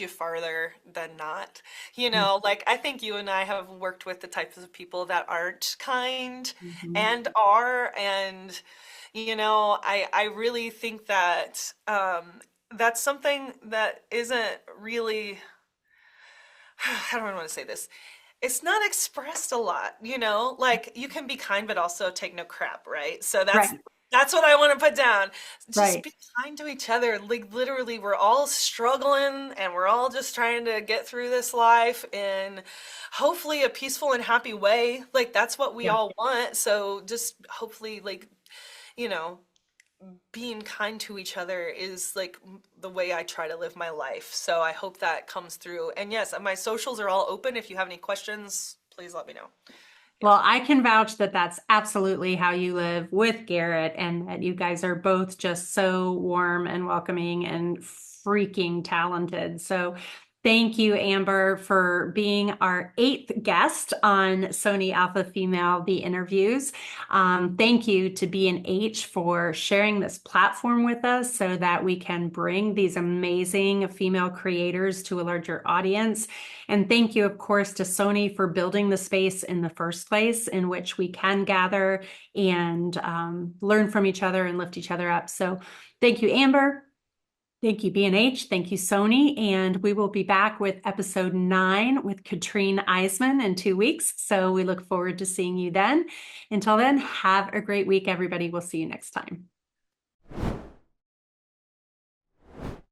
farther than not. Like I think you and I have worked with the types of people that aren't kind Mhm. and are, and I really think that that's something that isn't really, how do I want to say this? It's not expressed a lot, like you can be kind but also take no crap, right? So that's Right, that's what I want to put down. Just right. be kind to each other. Like literally we're all struggling and we're all just trying to get through this life in hopefully a peaceful and happy way. Like that's what we Yeah. all want. So just hopefully like, you know, being kind to each other is like the way I try to live my life. So I hope that comes through. And yes, my socials are all open. If you have any questions, please let me know. Yeah. Well, I can vouch that that's absolutely how you live with Garrett, and that you guys are both just so warm and welcoming and freaking talented. So, thank you, Amber, for being our eighth guest on Sony Alpha Female, the interviews. Thank you to B&H for sharing this platform with us so that we can bring these amazing female creators to a larger audience. And thank you, of course, to Sony for building the space in the first place in which we can gather and learn from each other and lift each other up. So thank you, Amber. Thank you, B&H. Thank you, Sony. And we will be back with episode 9 with Katrine Eisman in 2 weeks. So we look forward to seeing you then. Until then, have a great week, everybody. We'll see you next time.